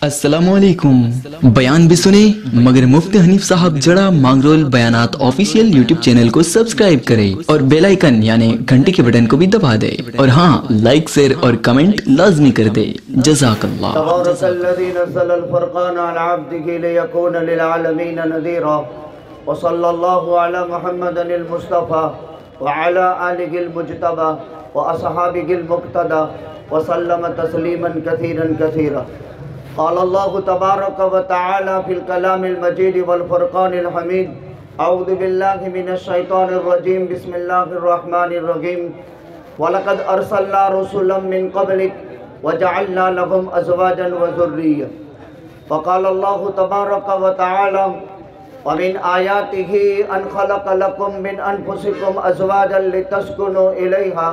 अस्सलामुअलैकुम। बयान भी सुने मगर मुफ्ती हनीफ साहब जड़ा मांगरोल बयानात ऑफिशियल यूट्यूब चैनल को सब्सक्राइब करें और बेल आइकन यानी घंटी के बटन को भी दबा दे और हाँ, लाइक शेयर और कमेंट लाजमी कर दे। जज़ाकल्लाह। तबारकल्लज़ी नज़्ज़लल फ़ुरक़ान अला अब्दिही लियकून लिलआलमीन नज़ीरा व सल्लल्लाहु अला मुहम्मदिल मुस्तफ़ा व अला आलिहिल मुज्तबा व अस्हाबिहिल मुक़्तदा व सल्लम तस्लीमन कसीरन कसीरा। क़ाल अल्लाहु तबारक व तआला फ़िल कलामिल मजीद वल फ़ुरक़ानिल हमीद। अऊज़ु बिल्लाहि मिनश शैतानिर रजीम। बिस्मिल्लाहिर रहमानिर रहीम। वलक़द अरसलना रसूलन मिन क़ब्लिक वजअलना लहुम अज़वाजन व ज़ुर्रिय्या। फ़क़ाल अल्लाहु तबारक व तआला वमिन आयातिही अन ख़लक़ लकुम मिन अनफुसिकुम अज़वाजन लितस्कुनु इलैहा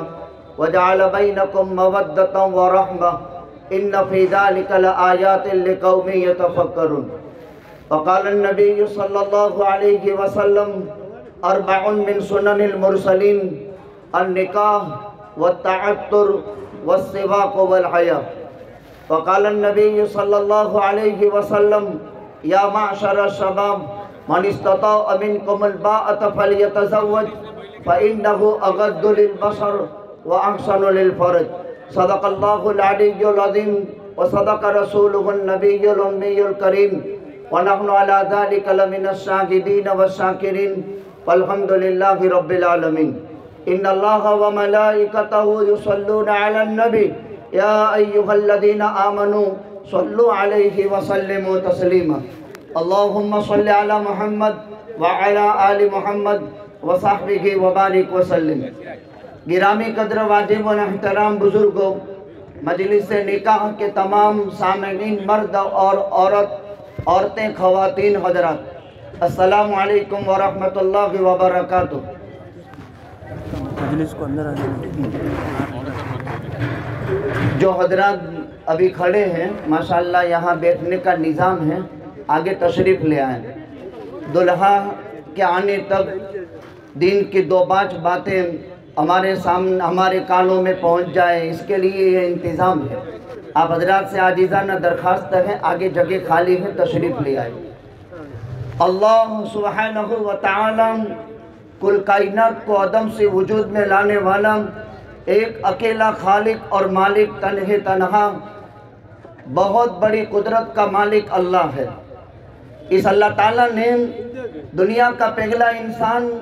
वजअल बैनकुम मवद्दतन व रहमा इन्न फ़ी ज़ालिका लआयातिन लिक़ौमिन यतफ़क्करून। फ़क़ाल अन्नबी सल्लल्लाहु अलैहि वसल्लम अर्बउन मिन सुननिल मुरसलीन अन्निकाह वत्तअत्तुर वस्सिवाक़ वल हया। फ़क़ाल अन्नबी सल्लल्लाहु अलैहि वसल्लम या माशर शबाब मन इस्तताअ मिनकुमुल बाअत फलयतज़व्वज फ़इन्नहु अग़द्दु लिलबसर व अहसनु लिलफ़रज। सदक़ल्लाहुल अलिय्युल अज़ीम व सदक़ रसूलुहुन नबिय्युल उम्मियुल करीम व नहनु अला ज़ालिका लमिनश शाहिदीन वश्शाकिरीन वल्हम्दुलिल्लाहि रब्बिल आलमीन। इन्नल्लाह व मलाइकतहु युसल्लूना अलन नबी या अय्युहल्लज़ीना आमनू सल्लु अलैहि व सल्लिमू तस्लीमा। अल्लाहुम्मा सल्लि अला मुहम्मद व अला आलि मुहम्मद व सहबिहि व बारिक व सल्लिम। गिरामी कद्र वाजिब व एहतराम बुजुर्गों, मजलिस निकाह के तमाम सामईन मर्द और औरतें ख़वातीन हज़रात, अस्सलामु अलैकुम व रहमतुल्लाहि व बरकातुहू। मजलिस को अंदर जो हज़रात अभी खड़े हैं माशाअल्लाह, यहाँ बैठने का निज़ाम है, आगे तशरीफ़ ले आए। दुल्हा के आने तक दीन की दो पाँच बातें हमारे सामने हमारे कानों में पहुंच जाए, इसके लिए ये इंतज़ाम है। आप हज़रात से आजीज़ाना दरख्वास्त है, आगे जगह खाली है, तशरीफ़ ले आए। अल्लाह सुब्हानहु व तआला कुल कायनात को अदम से वजूद में लाने वाला एक अकेला खालिक और मालिक तन्हे तन्हा बहुत बड़ी कुदरत का मालिक अल्लाह है। इस अल्लाह ताला ने दुनिया का पहला इंसान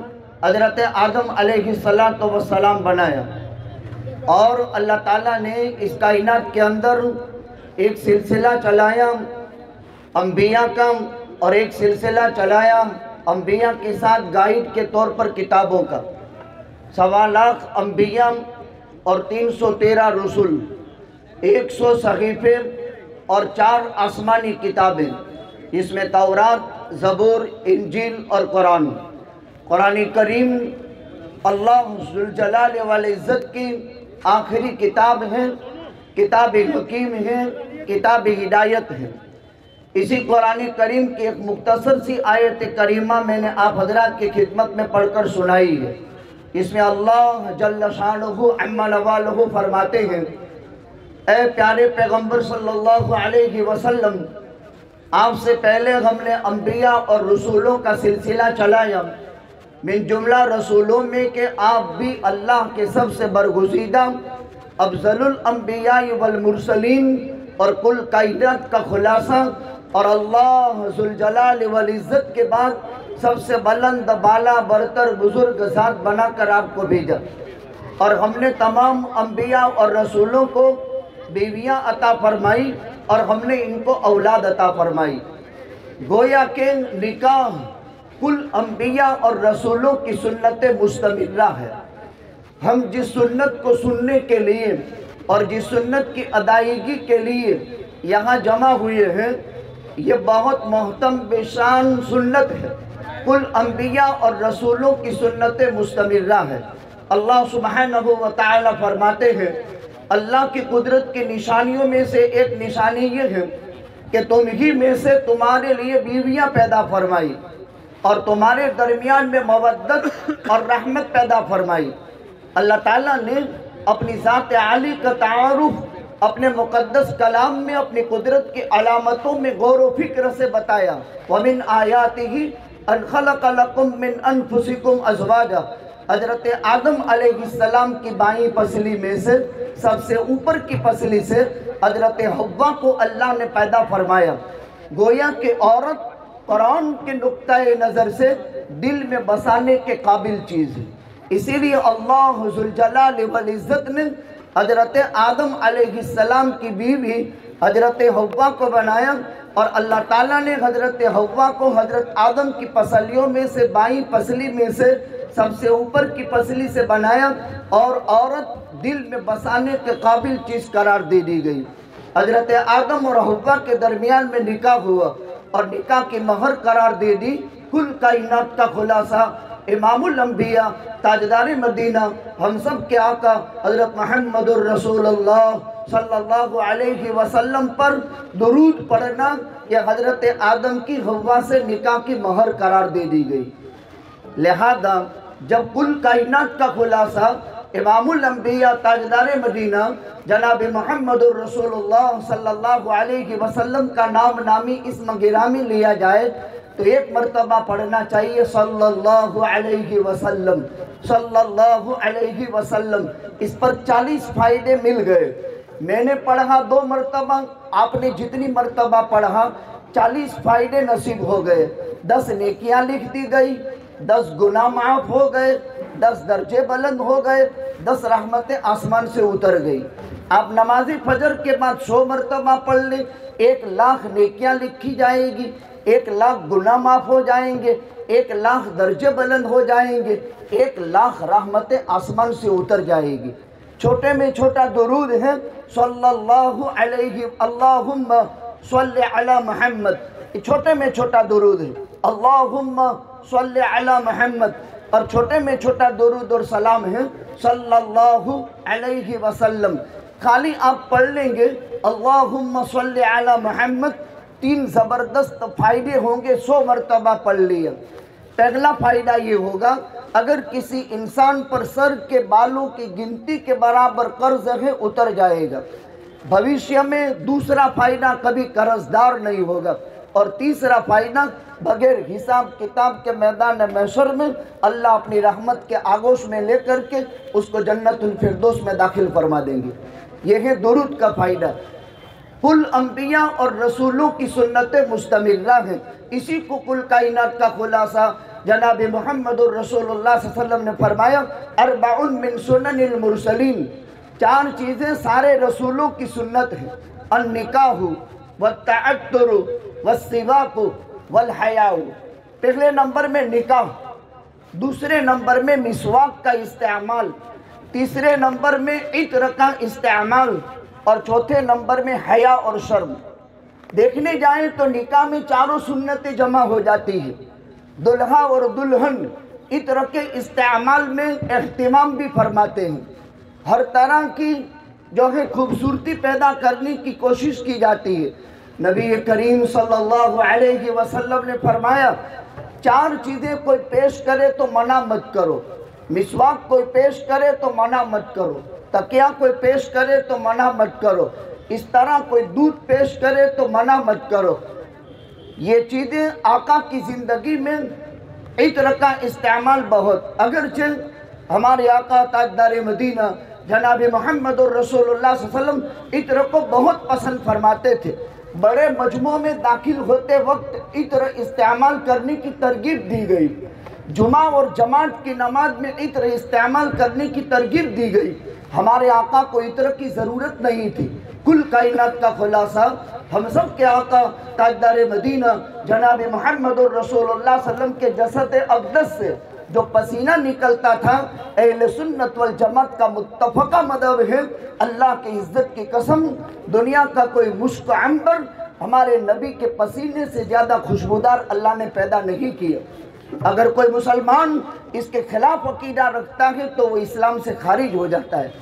हज़रत आदम अलैहिस्सलातु वस्सलाम बनाया और अल्लाह ताला ने इस कायनात के अंदर एक सिलसिला चलाया अंबिया का और एक सिलसिला चलाया अंबिया के साथ गाइड के तौर पर किताबों का। 1.25 लाख अंबिया और 313 रसूल, 100 सहीफ़े और 4 आसमानी किताबें, इसमें तौरात, ज़बूर, इंजील और कुरान। कुरान करीम अल्लाह ज़ुल जलाल वल इज़्ज़त की आखिरी किताब है, किताब हकीम है, किताब हिदायत है। इसी कुरान करीम की एक मुख्तसर सी आयत करीमा मैंने आप हज़रात की खिदमत में पढ़कर सुनाई है। इसमें अल्लाह जल्ल शानुहु अम्मा नवालुहु फरमाते हैं, ऐ प्यारे पैगम्बर सल्लल्लाहु अलैहि वसल्लम, आपसे पहले हमने अंबिया और रसूलों का सिलसिला चलाया, मिन जुमला रसूलों में कि आप भी अल्लाह के सबसे बरगुज़ीदा अफज़लुल अंबिया वल मुरसलीन और कुल कायनात का खुलासा और अल्लाह ज़ुल जलाल वल इज़्ज़त के बाद सबसे बुलंद बाला बरतर बुज़ुर्ग ज़ात बनाकर आपको भेजा। और हमने तमाम अंबिया और रसूलों को बीवियाँ अता फरमाई और हमने इनको औलाद अता फरमाई। गोया के निकाह कुल अंबिया और रसूलों की सुन्नत मुस्तमिर्रा है। हम जिस सुन्नत को सुनने के लिए और जिस सुन्नत की अदायगी के लिए यहाँ जमा हुए हैं, ये बहुत मोहतम बेशान सुन्नत है। कुल अंबिया और रसूलों की सुन्नत मुस्तमिर्रा है। अल्लाह सुब्हानहु व तआला फरमाते हैं, अल्लाह की कुदरत की निशानियों में से एक निशानी ये है कि तुम ही में से तुम्हारे लिए बीवियाँ पैदा फरमाई और तुम्हारे दरमियान में मवद्दत और रहमत पैदा फरमाई। अल्लाह ताला ने अपनी ज़ात आली का तारुफ अपने मुक़द्दस कलाम में अपनी कुदरत की अलामतों में गौर व फिक्र से बताया। वमिन आयातिही अन खलक़ लकुम मिन अनफुसिकुम अज़वाजा। हज़रत आदम अलैहिस्सलाम की बाईं पसली में से सबसे ऊपर की पसली से हज़रत हव्वा को अल्लाह ने पैदा फरमाया। गोया कि औरत कुरान के नुक्ते नज़र से दिल में बसाने के काबिल चीज़ है। इसीलिए अल्लाह ज़ुल जलाल वल इज़्ज़त ने हज़रत आदम अलैहिस्सलाम की बीवी हज़रत हव्वा को बनाया और अल्लाह ताला ने हज़रत हव्वा को हज़रत आदम की पसलियों में से बाईं पसली में से सबसे ऊपर की पसली से बनाया और औरत दिल में बसाने के काबिल चीज़ करार दे दी गई। हज़रत आदम और हव्वा के दरमियान में निकाह हुआ और निकाह की महर करार दे दी। कुल कायनात का खुलासा इमामुल अंबिया ताजदार मदीना हम सब के आका हज़रत मुहम्मदुर रसूलुल्लाह सल्लल्लाहु अलैहि वसल्लम पर दुरूद पढ़ना यह हज़रत आदम की हव्वा से निकाह की महर करार दे दी गई। लिहाजा जब कुल कायनात का खुलासा इमामुल अंबिया ताजदार मदीना जनाब मुहम्मदुर रसूलुल्लाह सल्लल्लाहु अलैहि वसल्लम का नाम नामी इस्म गिरामी लिया जाए तो एक मर्तबा पढ़ना चाहिए सल्लल्लाहु अलैहि वसल्लम, सल्लल्लाहु अलैहि वसल्लम। इस पर 40 फ़ायदे मिल गए। मैंने पढ़ा 2 मर्तबा, आपने जितनी मर्तबा पढ़ा 40 फ़ायदे नसीब हो गए। 10 नेकियां लिख दी गई, 10 गुनाह माफ़ हो गए, 10 दर्जे बुलंद हो गए, 10 रहमतें आसमान से उतर गई। आप नमाज़ी फजर के बाद 100 मर्तबा पढ़ लें, 1 लाख नेकियां लिखी जाएगी, 1 लाख गुनाह माफ़ हो जाएंगे, 1 लाख दर्जे बुलंद हो जाएंगे, 1 लाख रहमतें आसमान से उतर जाएगी। छोटे में छोटा दुरूद है सल्लल्लाहु अलैहि अल्लाहुम्मा सल्लि अला मुहम्मद। छोटे में छोटा दुरूद है अल्लाहुम्मा सल्लि अला मुहम्मद और छोटे में छोटा दुरूद और सलाम है सल्लल्लाहु अलैहि वसल्लम। खाली आप पढ़ लेंगे अल्लाहुम्मा सल्लि अला मुहम्मद, 3 ज़बरदस्त फ़ायदे होंगे। 100 मरतबा पढ़ लिया। पहला फ़ायदा ये होगा अगर किसी इंसान पर सर के बालों की गिनती के बराबर कर्ज है उतर जाएगा। भविष्य में दूसरा फ़ायदा कभी कर्जदार नहीं होगा। और तीसरा फ़ायदा बगैर हिसाब किताब के मैदान महशर में अल्लाह अपनी रहमत के आगोश में लेकर के उसको जन्नतुल फिरदौस में दाखिल फरमा देंगे। यह है दुरूद का फ़ायदा। कुल अंबिया और रसूलों की सुन्नतें मुस्तमिर्रा हैं। इसी को कुल कायनात का खुलासा जनाब मुहम्मदुर रसूलुल्लाह सल्लल्लाहु अलैहि वसल्लम ने फरमाया अरबाउन मिन सुननिल मुरसलीन। 4 चीज़ें सारे रसूलों की सुन्नत हैं। अन निकाहु वत्तअत्तुरु वस्सिवाकु वल हयाउ। पहले नंबर में निकाह, दूसरे नंबर में मिसवाक का इस्तेमाल, तीसरे नंबर में इत्र का इस्तेमाल और चौथे नंबर में हया और शर्म। देखने जाएं तो निकाह में चारों सुन्नतें जमा हो जाती है। दुल्हा और दुल्हन इत्र के इस्तेमाल में एहतिमाम भी फरमाते हैं। हर तरह की जो है खूबसूरती पैदा करने की कोशिश की जाती है। नबी करीम सल्लल्लाहु अलैहि वसल्लम ने फरमाया 4 चीज़ें कोई पेश करे तो मना मत करो। मिसवाक कोई पेश करे तो मना मत करो, तकिया कोई पेश करे तो मना मत करो, इस तरह कोई दूध पेश करे तो मना मत करो। ये चीज़ें आका की ज़िंदगी में इत्र का इस्तेमाल बहुत, अगरचे हमारे आका ताजदार मदीना जनाब मुहम्मदुर रसूलुल्लाह सल्लल्लाहु अलैहि वसल्लम इत्र को बहुत पसंद फरमाते थे। बड़े मजमू में दाखिल होते वक्त इत्र इस्तेमाल करने की तरगीब दी गई। जुमा और जमात की नमाज में इत्र इस्तेमाल करने की तरगीब दी गई। हमारे आका को इत्र की ज़रूरत नहीं थी। कुल कायनात का खुलासा हम सब के आका ताजदार मदीना जनाब मुहम्मदुर रसूलुल्लाह सल्लल्लाहु अलैहि वसल्लम के जसद अक़दस से जो पसीना निकलता था, अहले सुन्नत वल जमात का मुत्तफ़क़ा मज़हब है। अल्लाह की इज़्ज़त की कसम, दुनिया का कोई मुश्क अंबर हमारे नबी के पसीने से ज़्यादा खुशबूदार अल्लाह ने पैदा नहीं किया। अगर कोई मुसलमान इसके खिलाफ अकीदा रखता है तो वो इस्लाम से खारिज हो जाता है।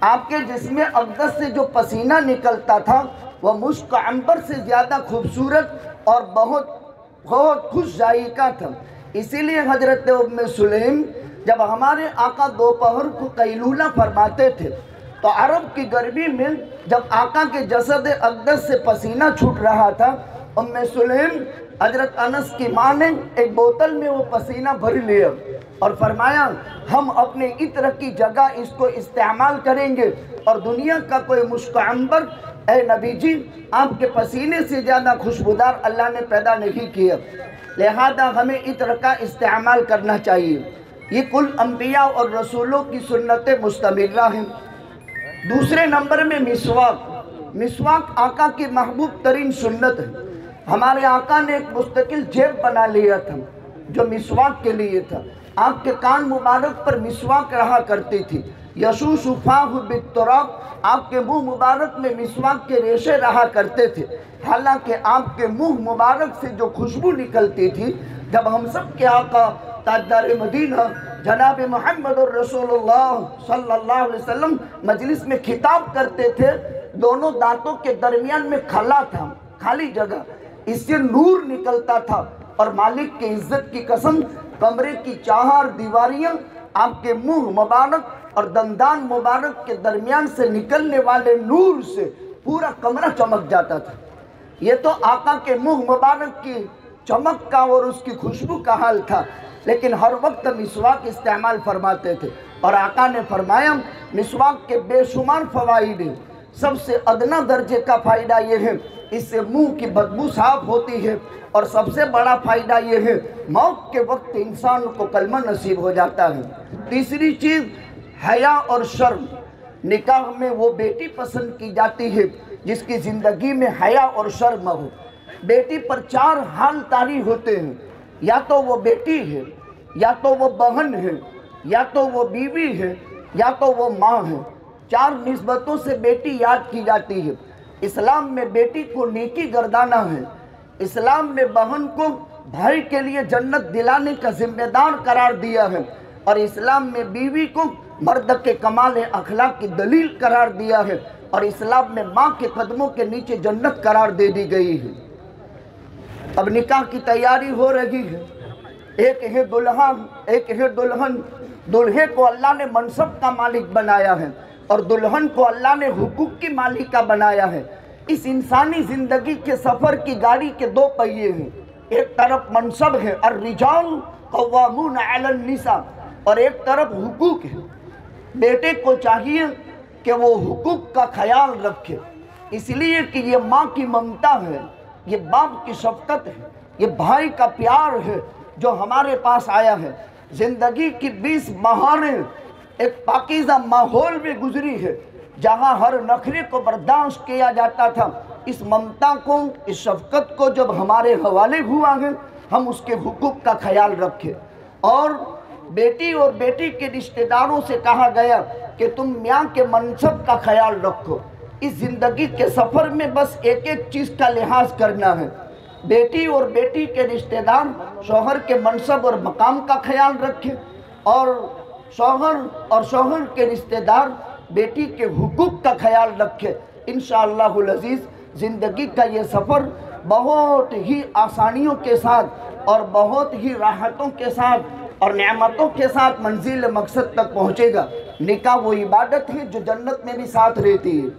आपके जिस्म अक़दस से जो पसीना निकलता था वह मुश्क अंबर से ज़्यादा खूबसूरत और बहुत खुश जायका था। इसीलिए हज़रत उम्मे सुलैम जब हमारे आका दोपहर को कैलूला फरमाते थे تو عرب کی گرمی میں جب آقا کے جسد اقدس سے پسینہ چھوٹ رہا تھا، ام سلیم حضرت انس کی ماں نے ایک بوتل میں وہ پسینہ بھر لیا اور فرمایا ہم اپنے عطر کی جگہ اس کو استعمال کریں گے، اور دنیا کا کوئی مشک عنبر اے نبی جی آپ کے پسینے سے زیادہ خوشبودار اللہ نے پیدا نہیں کیا، لہذا ہمیں عطر کا استعمال کرنا چاہیے۔ یہ کل انبیاء اور رسولوں کی سنت مستمرہ ہیں۔ دوسرے نمبر میں مسواک۔ مسواک آقا کی محبوب ترین سنت ہے۔ ہمارے آقا نے ایک مستقل جیب بنا لیا تھا جو مسواک کے لیے تھا۔ آپ کے کان مبارک پر مسواک رہا کرتی تھی۔ یشوش فاہ بالتراب، آپ کے منہ مبارک میں مسواک کے ریشے رہا کرتے تھے۔ حالانکہ آپ کے منہ مبارک سے جو خوشبو نکلتی تھی، جب ہم سب کے آقا تاجدار مدینہ جناب محمد الرسول اللہ صلی اللہ علیہ وسلم مجلس میں خطاب کرتے تھے، دونوں دانتوں کے درمیان میں کھلا تھا، خالی جگہ، اس سے نور نکلتا تھا، اور مالک کی عزت کی قسم کمرے کی چار دیواریاں آپ کے منہ مبارک اور دندان مبارک کے درمیان سے نکلنے والے نور سے پورا کمرہ چمک جاتا تھا۔ یہ تو آقا کے منہ مبارک کی چمک کا اور اس کی خوشبو کا حال تھا، لیکن ہر وقت مسواک استعمال فرماتے تھے، اور آقا نے فرمایا مسواک کے بے شمار فوائد ہیں۔ سب سے ادنا درجے کا فائدہ یہ ہے اس سے منہ کی بدبو صاف ہوتی ہے، اور سب سے بڑا فائدہ یہ ہے موت کے وقت انسان کو کلمہ نصیب ہو جاتا ہے۔ تیسری چیز حیا اور شرم۔ نکاح میں وہ بیٹی پسند کی جاتی ہے جس کی زندگی میں حیا اور شرم ہو۔ بیٹی پر چار حال طاری ہوتے ہیں، یا تو وہ بیٹی ہے، یا تو وہ بہن ہے، یا تو وہ بیوی ہے، یا تو وہ ماں ہے۔ چار نسبتوں سے بیٹی یاد کی جاتی ہے۔ اسلام میں بیٹی کو نیکی گردانا ہے، اسلام میں بہن کو بھائی کے لیے جنت دلانے کا ذمہ دار قرار دیا ہے، اور اسلام میں بیوی کو مرد کے کمال اخلاق کی دلیل قرار دیا ہے، اور اسلام میں ماں کے قدموں کے نیچے جنت قرار دے دی گئی ہے۔ اب نکاح کی تیاری ہو رہی ہے۔ ایک ہے دلہا، ایک ہے دلہن۔ دلہے کو اللہ نے منصب کا مالک بنایا ہے، اور دلہن کو اللہ نے حقوق کی مالکہ بنایا ہے۔ اس انسانی زندگی کے سفر کی گاڑی کے دو پہیے ہیں، ایک طرف منصب ہے الرجال قوامون علی النساء، اور ایک طرف حقوق ہے۔ بیٹے کو چاہیے کہ وہ حقوق کا خیال رکھے، اس لیے کہ یہ ماں کی ممتا ہے، یہ باپ کی شفقت ہے، یہ بھائی کا پیار ہے جو ہمارے پاس آیا ہے۔ زندگی کی 20 بہاریں ایک پاکیزہ ماحول میں گزری ہے، جہاں ہر نخرے کو برداشت کیا جاتا تھا۔ اس ممتا کو، اس شفقت کو جب ہمارے حوالے ہوا ہے، ہم اس کے حقوق کا خیال رکھیں۔ اور بیٹی اور بیٹی کے رشتہ داروں سے کہا گیا کہ تم میاں کے منصب کا خیال رکھو۔ اس زندگی کے سفر میں بس ایک ایک چیز کا لحاظ کرنا ہے۔ بیٹی اور بیٹی کے رشتہ دار شوہر کے منصب اور مقام کا خیال رکھیں، اور شوہر کے رشتہ دار بیٹی کے حقوق کا خیال رکھیں۔ انشاءاللہ العزیز زندگی کا یہ سفر بہت ہی آسانیوں کے ساتھ اور بہت ہی راحتوں کے ساتھ اور نعمتوں کے ساتھ منزل مقصد تک پہنچے گا۔ نکاح وہ عبادت ہے جو جنت میں بھی ساتھ رہتی ہے۔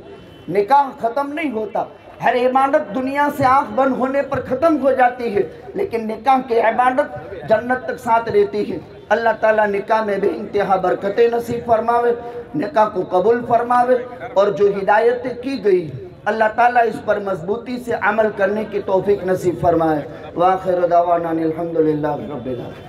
نکاح ختم نہیں ہوتا، ہر عبادت دنیا سے آنکھ بند ہونے پر ختم ہو جاتی ہے، لیکن نکاح کی عبادت جنت تک ساتھ رہتی ہے۔ اللہ تعالیٰ نکاح میں بے انتہا برکتیں نصیب فرماوے، نکاح کو قبول فرماوے، اور جو ہدایتیں کی گئی اللہ تعالیٰ اس پر مضبوطی سے عمل کرنے کی توفیق نصیب فرمائے۔ وآخر دعوانا الحمدللہ رب العالمین۔